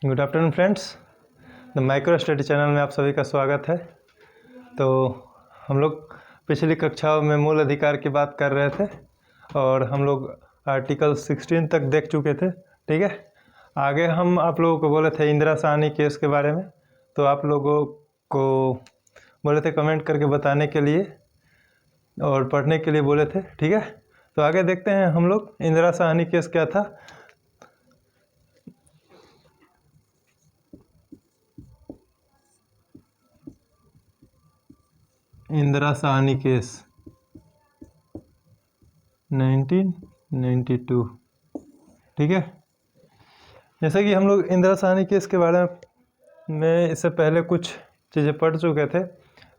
Good afternoon friends. The micro study channel में आप सभी का स्वागत है। तो हम लोग पिछली कक्षाओं में मूल अधिकार की बात कर रहे थे और हम लोग आर्टिकल 16 तक देख चुके थे। ठीक है, आगे हम आप लोगों को बोले थे इंदिरा साहनी केस के बारे में, तो आप लोगों को बोले थे कमेंट करके बताने के लिए और पढ़ने के लिए बोले थे। ठीक है, तो आगे देखते हैं हम लोग इंदिरा साहनी केस क्या था। इंदिरा साहनी केस 1992। ठीक है, जैसे कि हम लोग इंदिरा साहनी केस के बारे में इससे पहले कुछ चीज़ें पढ़ चुके थे,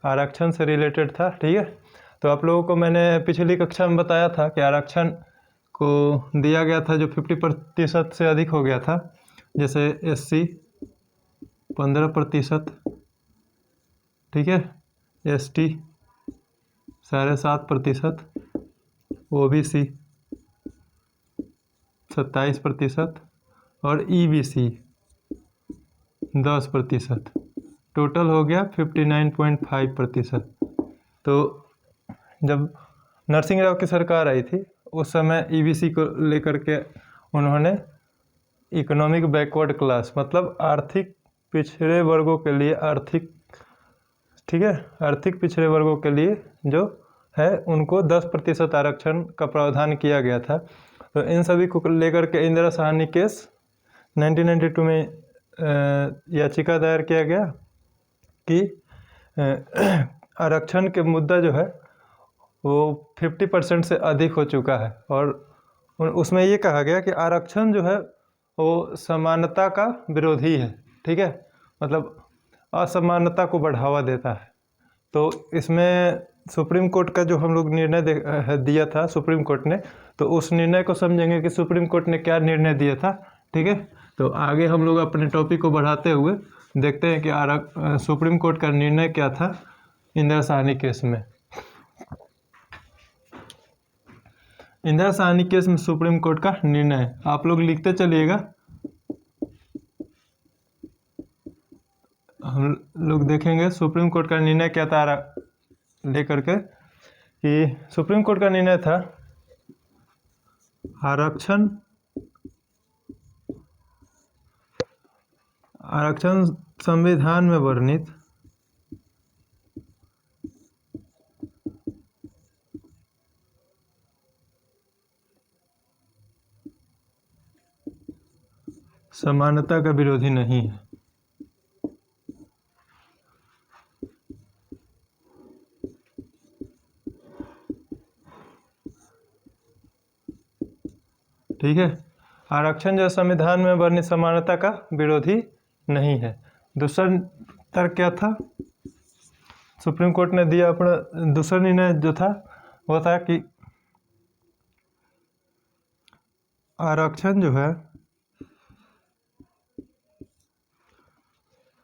आरक्षण से रिलेटेड था। ठीक है, तो आप लोगों को मैंने पिछली कक्षा में बताया था कि आरक्षण को दिया गया था जो 50% से अधिक हो गया था, जैसे SC 15%, ठीक है, ST 7.5%, OBC 27% और EBC 10%। टोटल हो गया 59.5%। तो जब नरसिंह राव की सरकार आई थी उस समय EBC को लेकर के उन्होंने इकोनॉमिक बैकवर्ड क्लास मतलब आर्थिक पिछड़े वर्गों के लिए ठीक है, आर्थिक पिछड़े वर्गों के लिए जो है उनको 10% आरक्षण का प्रावधान किया गया था। तो इन सभी को लेकर के इंदिरा साहनी केस 1992 में याचिका दायर किया गया कि आरक्षण के मुद्दा जो है वो 50% से अधिक हो चुका है और उसमें ये कहा गया कि आरक्षण जो है वो समानता का विरोधी है। ठीक है, मतलब असमानता को बढ़ावा देता है। तो इसमें सुप्रीम कोर्ट का जो हम लोग निर्णय दिया था सुप्रीम कोर्ट ने, तो उस निर्णय को समझेंगे कि सुप्रीम कोर्ट ने क्या निर्णय दिया था। ठीक है, तो आगे हम लोग अपने टॉपिक को बढ़ाते हुए देखते हैं कि सुप्रीम कोर्ट का निर्णय क्या था इंदिरा साहनी केस में। इंदिरा साहनी केस में सुप्रीम कोर्ट का निर्णय आप लोग लिखते चलिएगा, हम लोग देखेंगे सुप्रीम कोर्ट का निर्णय क्या था लेकर के कि सुप्रीम कोर्ट का निर्णय था आरक्षण संविधान में वर्णित समानता का विरोधी नहीं है। ठीक है, आरक्षण जो संविधान में वर्णित समानता का विरोधी नहीं है। दूसरा तर्क क्या था, सुप्रीम कोर्ट ने दिया अपना दूसरा निर्णय जो था वो था कि आरक्षण जो है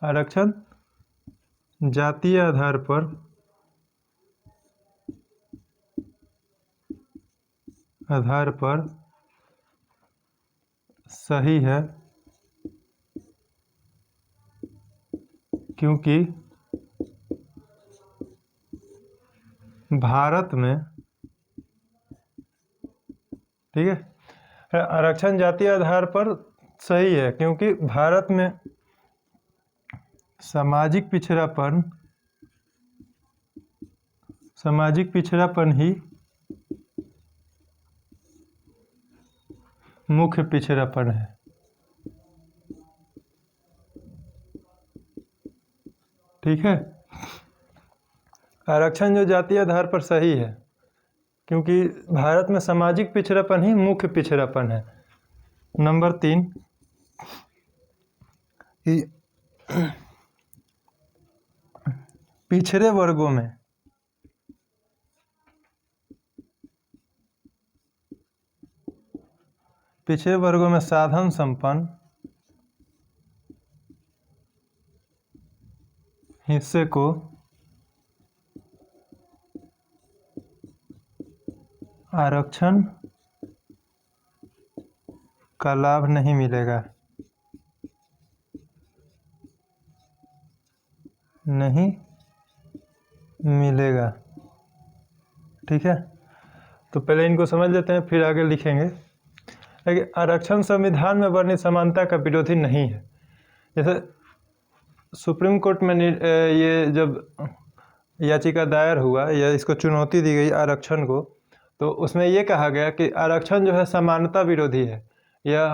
आरक्षण जातीय आधार पर सही है क्योंकि भारत में, ठीक है, आरक्षण जातीय आधार पर सही है क्योंकि भारत में सामाजिक पिछड़ापन ही मुख्य पिछड़ापन है। ठीक है, आरक्षण जो जातीय आधार पर सही है क्योंकि भारत में सामाजिक पिछड़ापन ही मुख्य पिछड़ापन है। नंबर 3 कि पिछड़े वर्गों में साधन संपन्न हिस्से को आरक्षण का लाभ नहीं मिलेगा। नहीं मिलेगा। ठीक है, तो पहले इनको समझ लेते हैं फिर आगे लिखेंगे। लेकिन आरक्षण संविधान में वर्णित समानता का विरोधी नहीं है। जैसे सुप्रीम कोर्ट में ये जब याचिका दायर हुआ या इसको चुनौती दी गई आरक्षण को, तो उसमें ये कहा गया कि आरक्षण जो है समानता विरोधी है या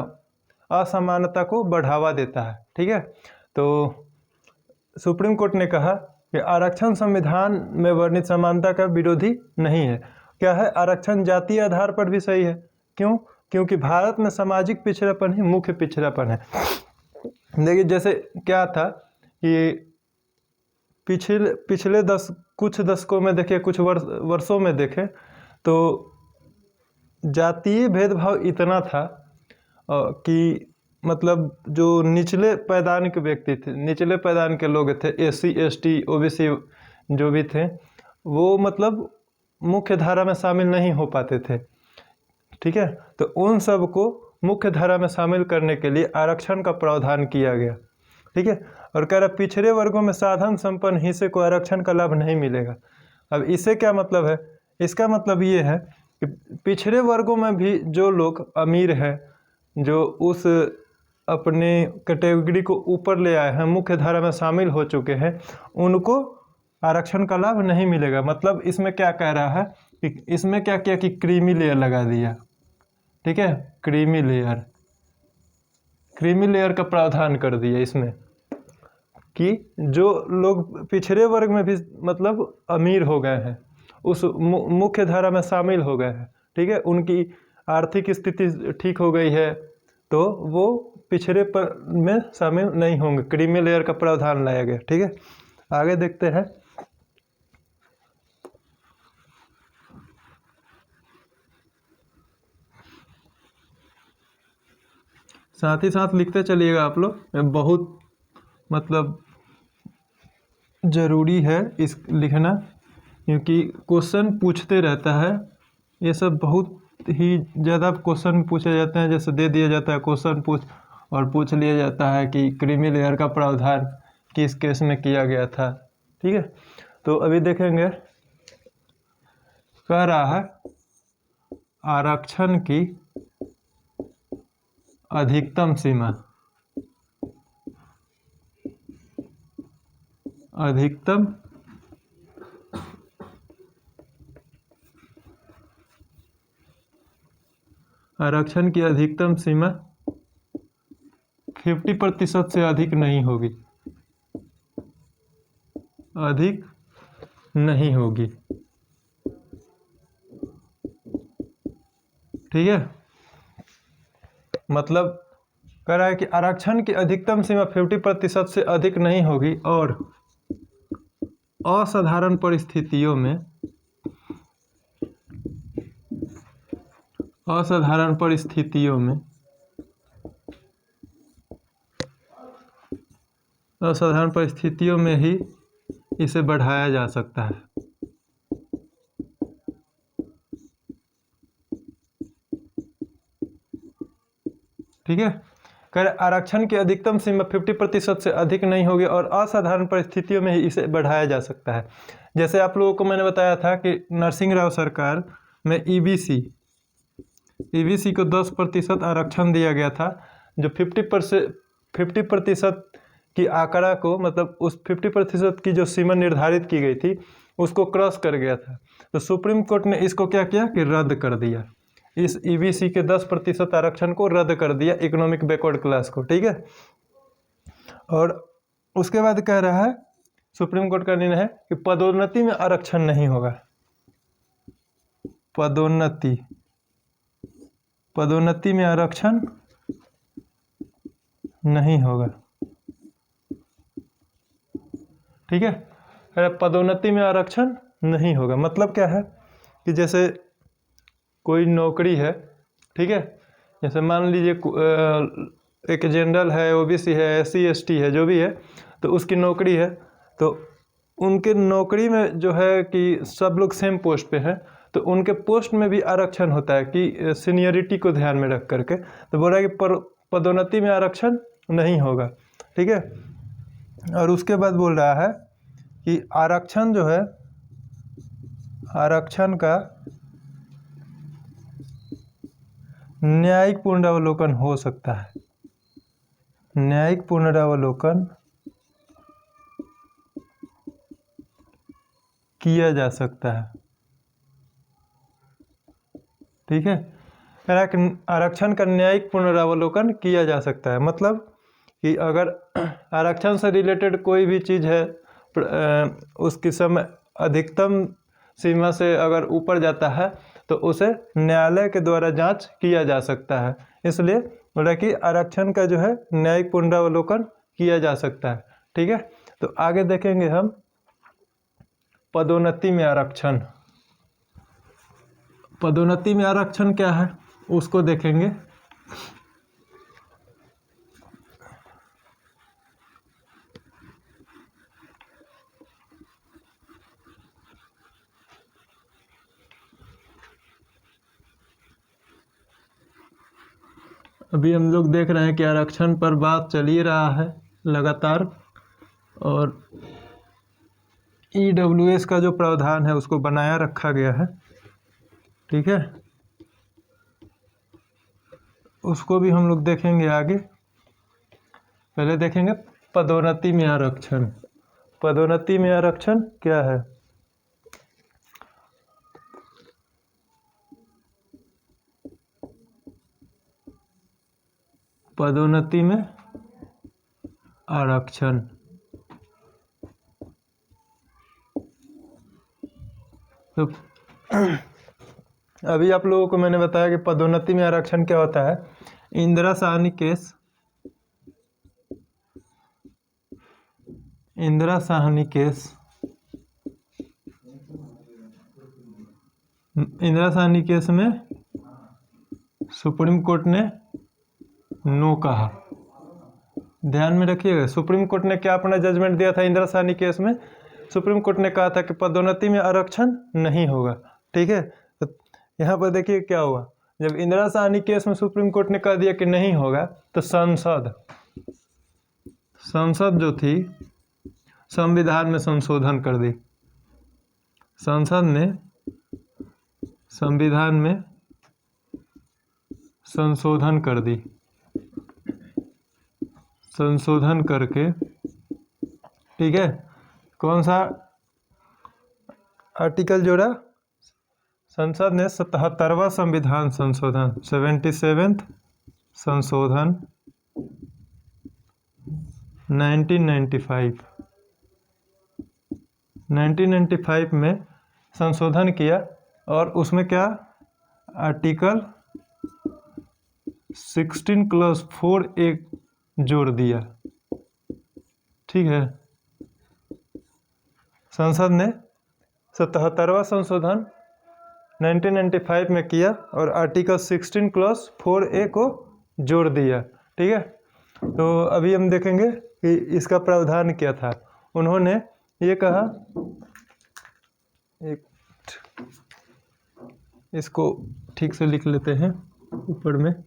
असमानता को बढ़ावा देता है। ठीक है, तो सुप्रीम कोर्ट ने कहा कि आरक्षण संविधान में वर्णित समानता का विरोधी नहीं है। क्या है, आरक्षण जातीय आधार पर भी सही है। क्यों? क्योंकि भारत में सामाजिक पिछड़ापन ही मुख्य पिछड़ापन है। लेकिन जैसे क्या था कि पिछले कुछ दशकों में देखें, कुछ वर्षों में देखें तो जातीय भेदभाव इतना था कि मतलब जो निचले पायदान के व्यक्ति थे, निचले पायदान के लोग थे, SC ST OBC जो भी थे, वो मतलब मुख्य धारा में शामिल नहीं हो पाते थे। ठीक है, तो उन सब को मुख्य धारा में शामिल करने के लिए आरक्षण का प्रावधान किया गया। ठीक है, और कह रहा पिछड़े वर्गों में साधन संपन्न हिस्से को आरक्षण का लाभ नहीं मिलेगा। अब इससे क्या मतलब है? इसका मतलब ये है कि पिछड़े वर्गों में भी जो लोग अमीर हैं, जो उस अपने कैटेगरी को ऊपर ले आए हैं, मुख्य धारा में शामिल हो चुके हैं, उनको आरक्षण का लाभ नहीं मिलेगा। मतलब इसमें क्या कह रहा है कि इसमें क्या किया कि क्रीमी लेयर लगा दिया। ठीक है, क्रीमी लेयर का प्रावधान कर दिया इसमें कि जो लोग पिछड़े वर्ग में भी मतलब अमीर हो गए हैं, उस मुख्य धारा में शामिल हो गए हैं। ठीक है, उनकी आर्थिक स्थिति ठीक हो गई है, तो वो पिछड़े पर में शामिल नहीं होंगे। क्रीमी लेयर का प्रावधान लाया गया। ठीक है, आगे देखते हैं। साथ ही साथ लिखते चलिएगा आप लोग, बहुत मतलब ज़रूरी है इस लिखना, क्योंकि क्वेश्चन पूछते रहता है। ये सब बहुत ही ज़्यादा क्वेश्चन पूछे जाते हैं। जैसे दे दिया जाता है क्वेश्चन पूछ लिया जाता है कि क्रीमी लेयर का प्रावधान किस केस में किया गया था। ठीक है, तो अभी देखेंगे, कह रहा है आरक्षण की अधिकतम सीमा, आरक्षण की अधिकतम सीमा 50% से अधिक नहीं होगी, अधिक नहीं होगी। ठीक है, मतलब कह रहा है कि आरक्षण की अधिकतम सीमा 50% से अधिक नहीं होगी और असाधारण परिस्थितियों में ही इसे बढ़ाया जा सकता है। ठीक है, कर आरक्षण की अधिकतम सीमा 50% से अधिक नहीं होगी और असाधारण परिस्थितियों में ही इसे बढ़ाया जा सकता है। जैसे आप लोगों को मैंने बताया था कि नरसिंह राव सरकार में ईबीसी को 10% आरक्षण दिया गया था, जो 50% की आंकड़ा को, मतलब उस 50% की जो सीमा निर्धारित की गई थी उसको क्रॉस कर गया था। तो सुप्रीम कोर्ट ने इसको क्या किया कि रद्द कर दिया। इस ईबीसी के 10% आरक्षण को रद्द कर दिया, इकोनॉमिक बैकवर्ड क्लास को। ठीक है, और उसके बाद कह रहा है सुप्रीम कोर्ट का निर्णय है कि पदोन्नति में आरक्षण नहीं होगा। पदोन्नति में आरक्षण नहीं होगा। ठीक है, पदोन्नति में आरक्षण नहीं होगा मतलब क्या है कि जैसे कोई नौकरी है, ठीक है, जैसे मान लीजिए एक जनरल है, ओबीसी है, SC ST है, जो भी है, तो उसकी नौकरी है, तो उनके नौकरी में जो है कि सब लोग सेम पोस्ट पे हैं, तो उनके पोस्ट में भी आरक्षण होता है कि सीनियरिटी को ध्यान में रख करके। तो बोल रहा है कि पदोन्नति में आरक्षण नहीं होगा। ठीक है, और उसके बाद बोल रहा है कि आरक्षण जो है, आरक्षण का न्यायिक पुनरावलोकन हो सकता है, न्यायिक पुनरावलोकन किया जा सकता है। ठीक है, आरक्षण का न्यायिक पुनरावलोकन किया जा सकता है, मतलब कि अगर आरक्षण से रिलेटेड कोई भी चीज़ है उसकी समय अधिकतम सीमा से अगर ऊपर जाता है तो उसे न्यायालय के द्वारा जांच किया जा सकता है। इसलिए बोला कि आरक्षण का जो है न्यायिक पुनरावलोकन किया जा सकता है। ठीक है, तो आगे देखेंगे हम पदोन्नति में आरक्षण। पदोन्नति में आरक्षण क्या है उसको देखेंगे। अभी हम लोग देख रहे हैं कि आरक्षण पर बात चल ही रहा है लगातार, और EWS का जो प्रावधान है उसको बनाया रखा गया है। ठीक है, उसको भी हम लोग देखेंगे आगे। पहले देखेंगे पदोन्नति में आरक्षण। पदोन्नति में आरक्षण क्या है? पदोन्नति में आरक्षण, तो अभी आप लोगों को मैंने बताया कि पदोन्नति में आरक्षण क्या होता है। Indira Sahni case, Indira Sahni case, Indira Sahni case में सुप्रीम कोर्ट ने नो कहा। ध्यान में रखिएगा, सुप्रीम कोर्ट ने क्या अपना जजमेंट दिया था इंदिरा साहनी केस में? सुप्रीम कोर्ट ने कहा था कि पदोन्नति में आरक्षण नहीं होगा। ठीक है, तो यहाँ पर देखिए क्या हुआ। जब इंदिरा साहनी केस में सुप्रीम कोर्ट ने कह दिया कि नहीं होगा, तो संसद जो थी संविधान में संशोधन कर दी। संसद ने संविधान में संशोधन कर दी, संशोधन करके, ठीक है, कौन सा आर्टिकल जोड़ा? संसद ने 77वां संविधान संशोधन, 77th संशोधन 1995 में संशोधन किया, और उसमें क्या आर्टिकल 16(4)(a) जोड़ दिया। ठीक है, संसद ने 77वां संशोधन 1995 में किया और आर्टिकल 16(4)(a) को जोड़ दिया। ठीक है, तो अभी हम देखेंगे कि इसका प्रावधान क्या था। उन्होंने ये कहा, एक इसको ठीक से लिख लेते हैं ऊपर में।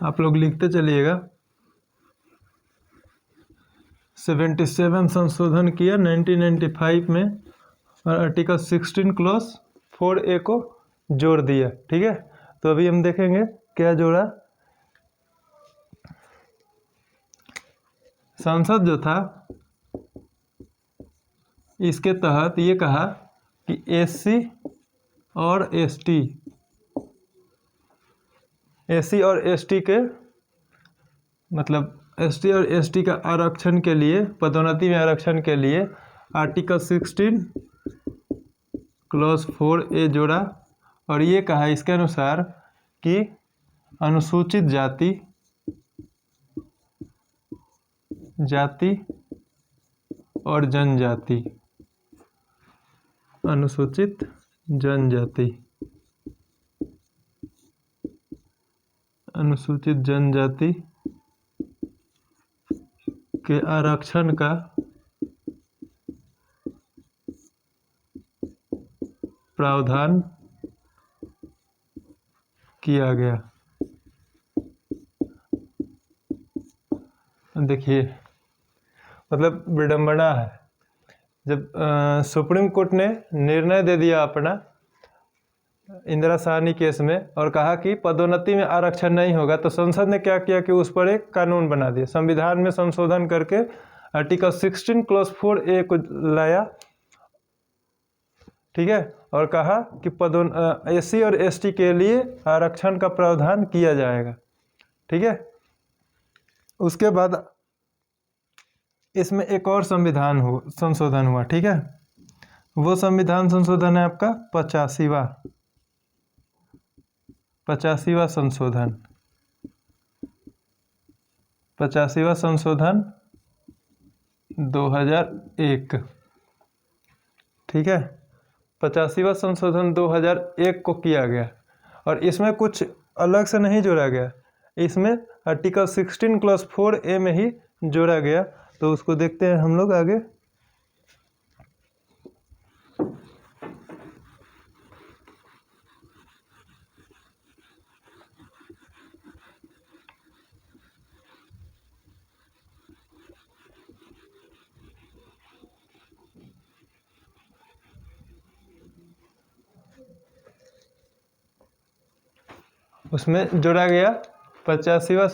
आप लोग लिखते चलिएगा। 77 संशोधन किया 1995 में, और आर्टिकल 16(4)(a) को जोड़ दिया। ठीक है, तो अभी हम देखेंगे क्या जोड़ा। संसद जो था इसके तहत ये कहा कि SC और ST के, मतलब ST और ST का आरक्षण के लिए, पदोन्नति में आरक्षण के लिए आर्टिकल 16(4)(a) जोड़ा, और ये कहा इसके अनुसार कि अनुसूचित जाति और जनजाति, अनुसूचित जनजाति, अनुसूचित जनजाति के आरक्षण का प्रावधान किया गया। देखिए मतलब विडंबना है, जब सुप्रीम कोर्ट ने निर्णय दे दिया अपना इंदिरा साहनी केस में और कहा कि पदोन्नति में आरक्षण नहीं होगा, तो संसद ने क्या किया कि उस पर एक कानून बना दिया, संविधान में संशोधन करके आर्टिकल 16 क्लॉज 4A को लाया, ठीक है, और कहा कि SC और ST के लिए आरक्षण का प्रावधान किया जाएगा, ठीक है। उसके बाद इसमें एक और संशोधन हुआ, ठीक है। वो संविधान संशोधन है आपका 85वां संशोधन 2001, ठीक है। 85वां संशोधन 2001 को किया गया और इसमें कुछ अलग से नहीं जोड़ा गया, इसमें आर्टिकल 16 क्लॉज 4A में ही जोड़ा गया। तो उसको देखते हैं हम लोग आगे। उसमें जोड़ा गया 85वां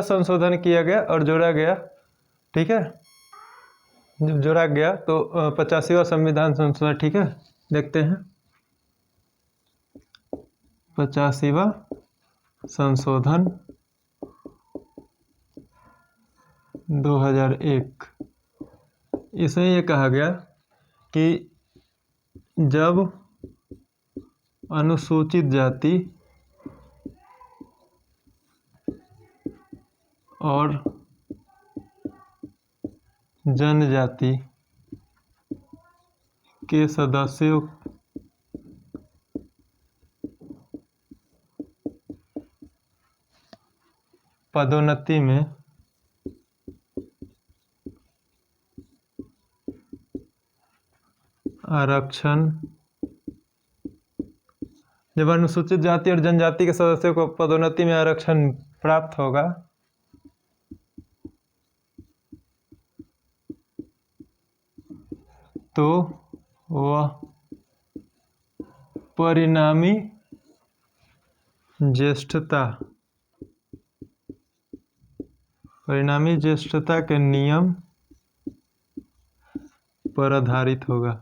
संशोधन किया गया और जोड़ा गया, ठीक है। जब जोड़ा गया तो 85वां संविधान संशोधन, ठीक है, देखते हैं 85वां संशोधन 2001। इसमें ये कहा गया कि जब अनुसूचित जाति और जनजाति के सदस्यों पदोन्नति में आरक्षण, जब अनुसूचित जाति और जनजाति के सदस्यों को पदोन्नति में आरक्षण प्राप्त होगा तो वह परिणामी ज्येष्ठता के नियम पर आधारित होगा।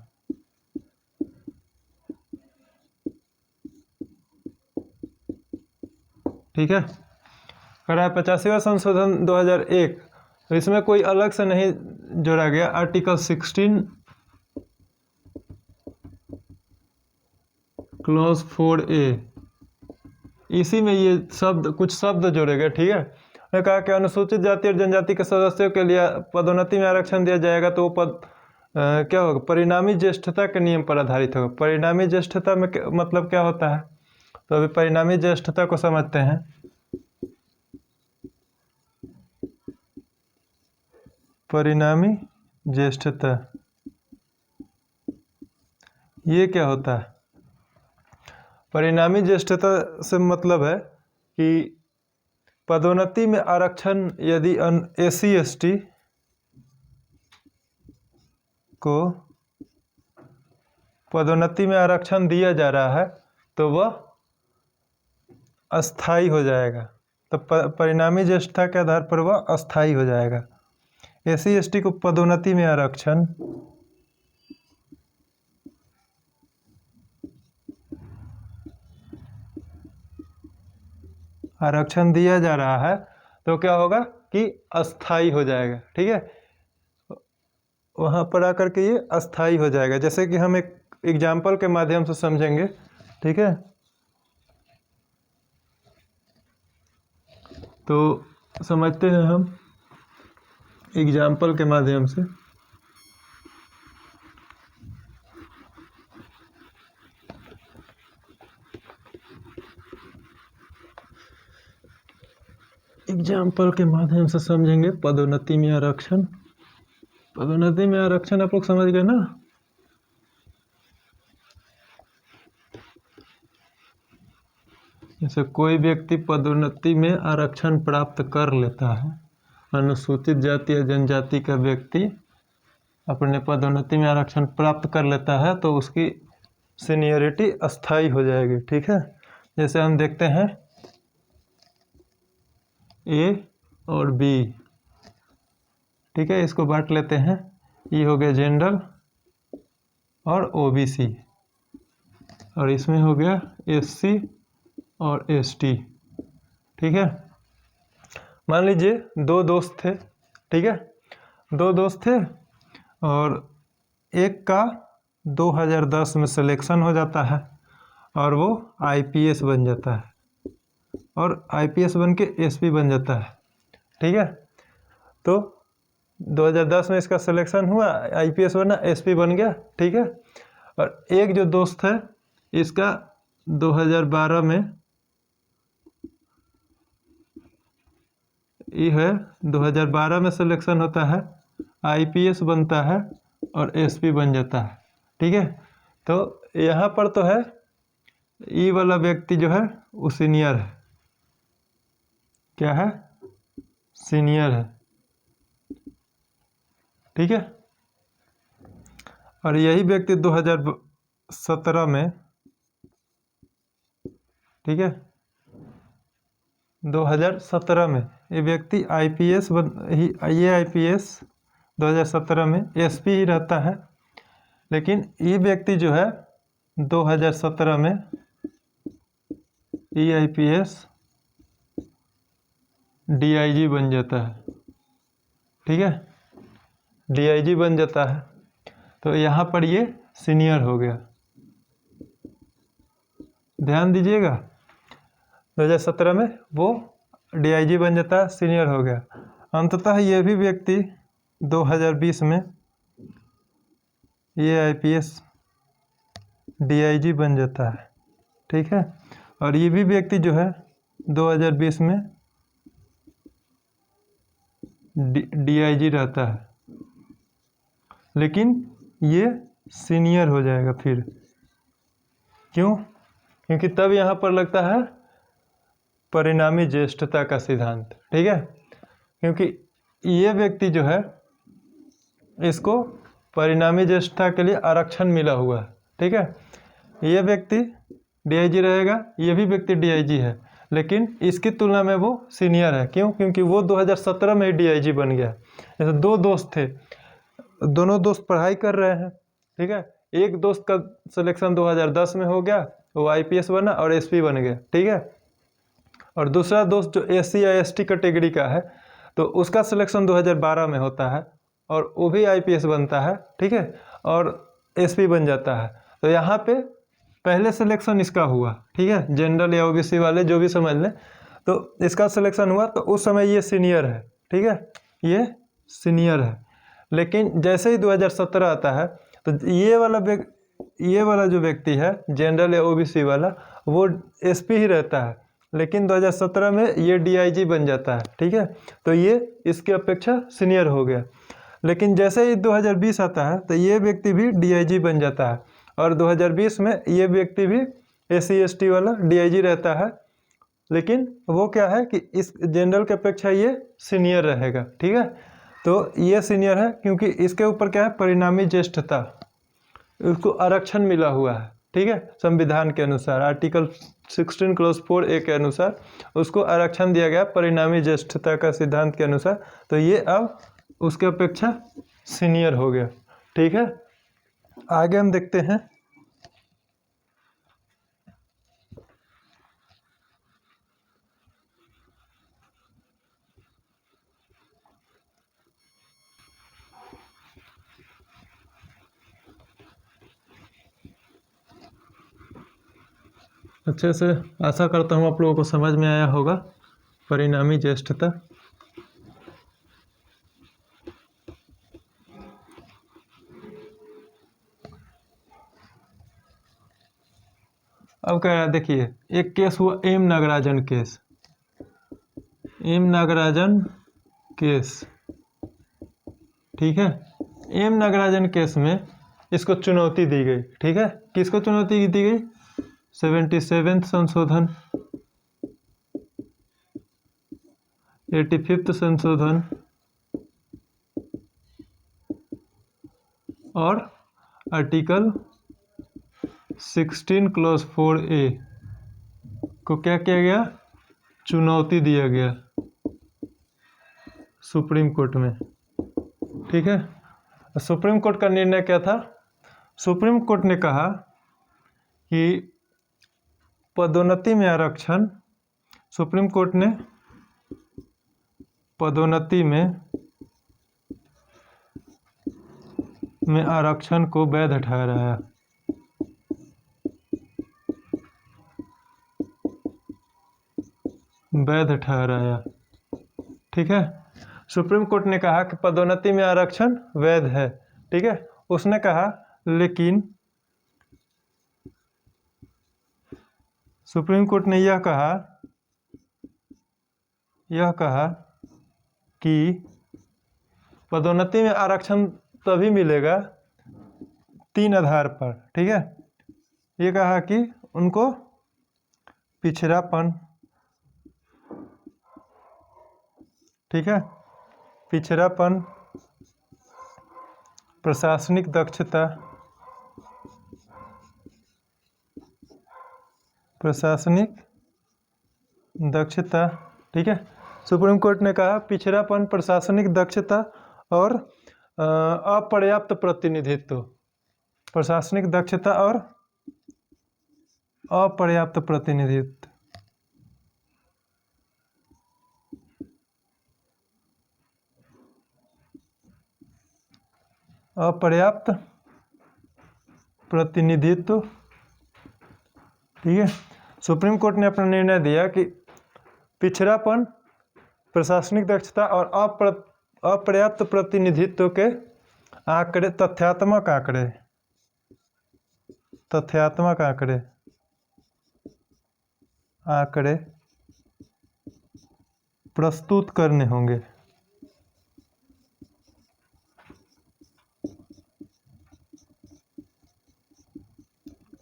ठीक है, कह रहा है 85वां संशोधन 2001, तो इसमें कोई अलग से नहीं जोड़ा गया। आर्टिकल 16 क्लॉज 4A, इसी में ये कुछ शब्द जोड़े गए, ठीक है। उन्होंने कहा कि अनुसूचित जाति और जनजाति के सदस्यों के लिए पदोन्नति में आरक्षण दिया जाएगा तो वो पद क्या होगा, परिणामी ज्येष्ठता के नियम पर आधारित होगा। परिणामी ज्येष्ठता में मतलब क्या होता है, तो अभी परिणामी ज्येष्ठता को समझते हैं। परिणामी ज्येष्ठता ये क्या होता है? परिणामी ज्येष्ठता से मतलब है कि पदोन्नति में आरक्षण यदि SC ST को पदोन्नति में आरक्षण दिया जा रहा है तो वह अस्थाई हो जाएगा। तो परिणामी ज्येष्ठता के आधार पर वह अस्थाई हो जाएगा। SC ST को पदोन्नति में आरक्षण दिया जा रहा है तो क्या होगा कि अस्थाई हो जाएगा, ठीक है। वहाँ पर आकर के ये अस्थाई हो जाएगा। जैसे कि हम एक एग्जाम्पल के माध्यम से समझेंगे, ठीक है। तो समझते हैं हम एग्जाम्पल के माध्यम से। एग्जाम्पल के माध्यम से समझेंगे पदोन्नति में आरक्षण। पदोन्नति में आरक्षण आप लोग समझ गए ना। जैसे कोई व्यक्ति पदोन्नति में आरक्षण प्राप्त कर लेता है, अनुसूचित जाति या जनजाति का व्यक्ति अपने पदोन्नति में आरक्षण प्राप्त कर लेता है तो उसकी सीनियरिटी अस्थाई हो जाएगी। ठीक है, जैसे हम देखते हैं ए और बी। ठीक है, इसको बांट लेते हैं। ये हो गया जनरल और ओबीसी, और इसमें हो गया एससी और एसटी। ठीक है, मान लीजिए दो दोस्त थे। ठीक है, दो दोस्त थे और एक का 2010 में सिलेक्शन हो जाता है और वो आईपीएस बन जाता है और आईपीएस बन के एसपी बन जाता है। ठीक है, तो 2010 में इसका सिलेक्शन हुआ, आईपीएस बना, एसपी बन गया। ठीक है, और एक जो दोस्त है इसका 2012 में ये है 2012 में सिलेक्शन होता है, आईपीएस बनता है और एसपी बन जाता है। ठीक है, तो यहाँ पर तो है ई वाला व्यक्ति जो है वो सीनियर है। क्या है? सीनियर है। ठीक है, और यही व्यक्ति 2017 में, ठीक है, 2017 में ये व्यक्ति आईपीएस ये आईपीएस 2017 में एसपी ही रहता है, लेकिन ये व्यक्ति जो है 2017 में ई आईपीएस डीआईजी बन जाता है। ठीक है, डीआईजी बन जाता है, तो यहाँ पर ये सीनियर हो गया। ध्यान दीजिएगा, 2017 में वो डीआईजी बन जाता है, सीनियर हो गया। अंततः ये भी व्यक्ति 2020 में ये आईपीएस डीआईजी बन जाता है। ठीक है, और ये भी व्यक्ति जो है 2020 में डीआईजी रहता है, लेकिन ये सीनियर हो जाएगा फिर। क्यों? क्योंकि तब यहाँ पर लगता है परिणामी ज्येष्ठता का सिद्धांत। ठीक है, क्योंकि ये व्यक्ति जो है इसको परिणामी ज्येष्ठता के लिए आरक्षण मिला हुआ है। ठीक है, ये व्यक्ति डीआईजी रहेगा, ये भी व्यक्ति डीआईजी है, लेकिन इसकी तुलना में वो सीनियर है। क्यों? क्योंकि वो 2017 में ही डीआईजी बन गया। जैसे दो दोस्त थे, दोनों दोस्त पढ़ाई कर रहे हैं। ठीक है, एक दोस्त का सिलेक्शन 2010 में हो गया, वो आईपीएस बना और एसपी बन गया। ठीक है, और दूसरा दोस्त जो एससी या एसटी कैटेगरी का है तो उसका सिलेक्शन 2012 में होता है और वो भी आईपीएस बनता है। ठीक है, और एसपी बन जाता है। तो यहाँ पे पहले सिलेक्शन इसका हुआ। ठीक है, जनरल या ओबीसी वाले जो भी समझ लें, तो इसका सिलेक्शन हुआ तो उस समय ये सीनियर है। ठीक है, ये सीनियर है, लेकिन जैसे ही 2017 आता है तो ये वाला जो व्यक्ति है जनरल या ओबीसी वाला, वो एसपी ही रहता है, लेकिन 2017 में ये डीआईजी बन जाता है। ठीक है, तो ये इसकी अपेक्षा सीनियर हो गया। लेकिन जैसे ही 2020 आता है तो ये व्यक्ति भी डीआईजी बन जाता है, और 2020 में ये व्यक्ति भी एससी एसटी वाला डीआईजी रहता है, लेकिन वो क्या है कि इस जनरल की अपेक्षा ये सीनियर रहेगा। ठीक है, तो ये सीनियर है क्योंकि इसके ऊपर क्या है, परिणामी ज्येष्ठता, उसको आरक्षण मिला हुआ है। ठीक है, संविधान के अनुसार आर्टिकल 16 क्लॉज 4A के अनुसार उसको आरक्षण दिया गया परिणामी ज्येष्ठता का सिद्धांत के अनुसार, तो ये अब उसके अपेक्षा सीनियर हो गया। ठीक है, आगे हम देखते हैं। अच्छे से आशा करता हूँ आप लोगों को समझ में आया होगा परिणामी ज्येष्ठता। अब क्या है, देखिए एक केस हुआ M Nagarajan case. M Nagarajan case, ठीक है, एम नागराजन केस में इसको चुनौती दी गई। ठीक है, किसको चुनौती दी गई? 77वें संशोधन 85वां संशोधन और आर्टिकल 16 क्लॉज 4A को क्या किया गया, चुनौती दिया गया सुप्रीम कोर्ट में। ठीक है, सुप्रीम कोर्ट का निर्णय क्या था? सुप्रीम कोर्ट ने कहा कि पदोन्नति में आरक्षण, सुप्रीम कोर्ट ने पदोन्नति में आरक्षण को वैध ठहराया। वैध ठहराया। ठीक है, सुप्रीम कोर्ट ने कहा कि पदोन्नति में आरक्षण वैध है। ठीक है, उसने कहा, लेकिन सुप्रीम कोर्ट ने यह कहा कि पदोन्नति में आरक्षण तभी मिलेगा 3 आधार पर। ठीक है, ये कहा कि उनको पिछड़ापन, ठीक है, पिछड़ापन, प्रशासनिक दक्षता, ठीक है, सुप्रीम कोर्ट ने कहा पिछड़ापन, प्रशासनिक दक्षता और अपर्याप्त प्रतिनिधित्व, प्रशासनिक दक्षता और अपर्याप्त प्रतिनिधित्व। अपर्याप्त प्रतिनिधित्व। ठीक है, सुप्रीम कोर्ट ने अपना निर्णय दिया कि पिछड़ापन, प्रशासनिक दक्षता और अपर्याप्त प्रतिनिधित्व के आंकड़े, तथ्यात्मक आंकड़े प्रस्तुत करने होंगे।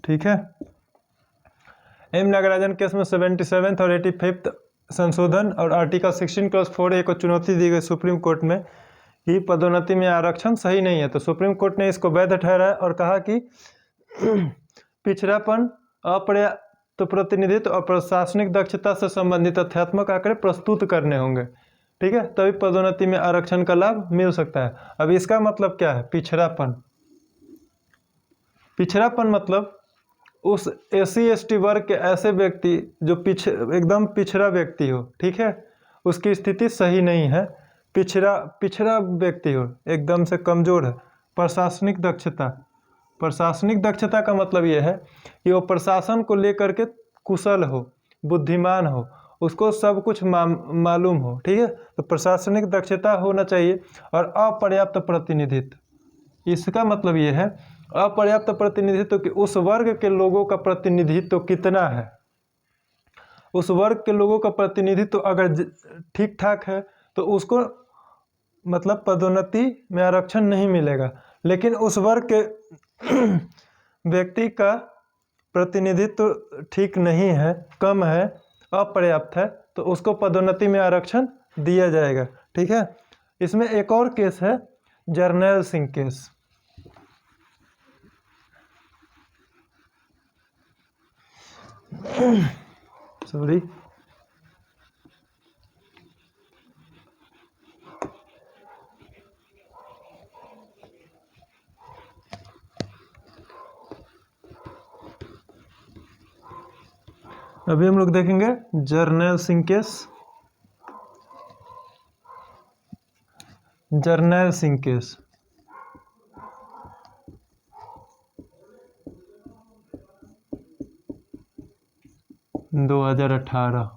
ठीक है, एम नागराजन केस में 77 और 85 संशोधन और आर्टिकल 16 क्लॉज 4A को चुनौती दी गई सुप्रीम कोर्ट में कि पदोन्नति में आरक्षण सही नहीं है। तो सुप्रीम कोर्ट ने इसको वैध ठहराया और कहा कि पिछड़ापन, अपर्याप्त प्रतिनिधित्व और प्रशासनिक दक्षता से संबंधित तथ्यात्मक आंकड़े प्रस्तुत करने होंगे। ठीक है, तभी पदोन्नति में आरक्षण का लाभ मिल सकता है। अब इसका मतलब क्या है? पिछड़ापन मतलब उस SC/ST वर्ग के ऐसे व्यक्ति जो एकदम पिछड़ा व्यक्ति हो। ठीक है, उसकी स्थिति सही नहीं है, पिछड़ा व्यक्ति हो, एकदम से कमज़ोर है। प्रशासनिक दक्षता का मतलब यह है कि वो प्रशासन को लेकर के कुशल हो, बुद्धिमान हो, उसको सब कुछ मालूम हो। ठीक है, तो प्रशासनिक दक्षता होना चाहिए। और अपर्याप्त प्रतिनिधित्व, इसका मतलब यह है अपर्याप्त प्रतिनिधित्व कि उस वर्ग के लोगों का प्रतिनिधित्व कितना है। उस वर्ग के लोगों का प्रतिनिधित्व अगर ठीक ठाक है तो उसको मतलब पदोन्नति में आरक्षण नहीं मिलेगा। लेकिन उस वर्ग के व्यक्ति का प्रतिनिधित्व ठीक नहीं है, कम है, अपर्याप्त है, तो उसको पदोन्नति में आरक्षण दिया जाएगा। ठीक है, इसमें एक और केस है, जर्नैल सिंह केस। सॉरी, अभी हम लोग देखेंगे जर्नैल सिंह केस। जर्नैल सिंह केस 2018,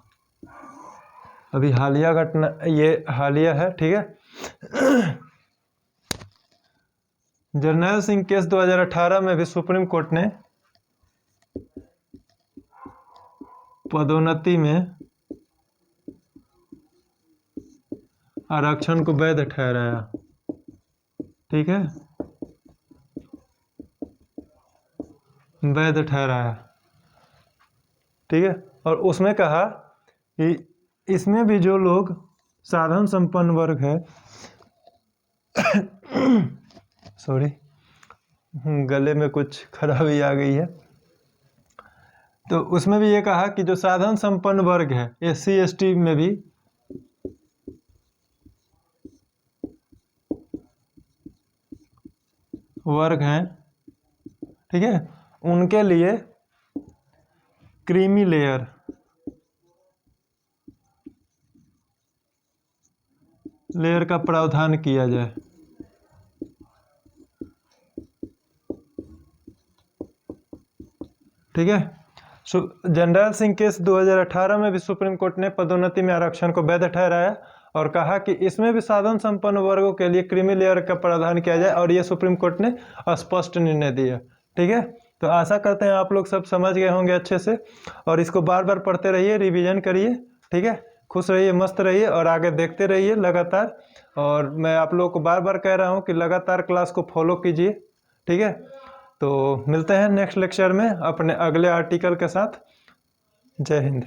अभी हालिया घटना, ये हालिया है। ठीक है, जर्नैल सिंह केस 2018 में भी सुप्रीम कोर्ट ने पदोन्नति में आरक्षण को वैध ठहराया। ठीक है, वैध ठहराया। ठीक है, और उसमें कहा कि इसमें भी जो लोग साधन संपन्न वर्ग है सॉरी, गले में कुछ खराबी आ गई है। तो उसमें भी ये कहा कि जो साधन संपन्न वर्ग है SC ST में भी वर्ग हैं, ठीक है, उनके लिए क्रीमी लेयर का प्रावधान किया जाए। ठीक है। जनरल सिंह केस 2018 में भी सुप्रीम कोर्ट ने पदोन्नति में आरक्षण को वैध ठहराया और कहा कि इसमें भी साधन संपन्न वर्गों के लिए क्रीमी लेयर का प्रावधान किया जाए, और ये सुप्रीम कोर्ट ने स्पष्ट निर्णय दिया। ठीक है, तो आशा करते हैं आप लोग सब समझ गए होंगे अच्छे से, और इसको बार बार पढ़ते रहिए, रिवीजन करिए। ठीक है, खुश रहिए, मस्त रहिए और आगे देखते रहिए लगातार। और मैं आप लोग को बार बार कह रहा हूँ कि लगातार क्लास को फॉलो कीजिए। ठीक है, तो मिलते हैं नेक्स्ट लेक्चर में अपने अगले आर्टिकल के साथ। जय हिंद।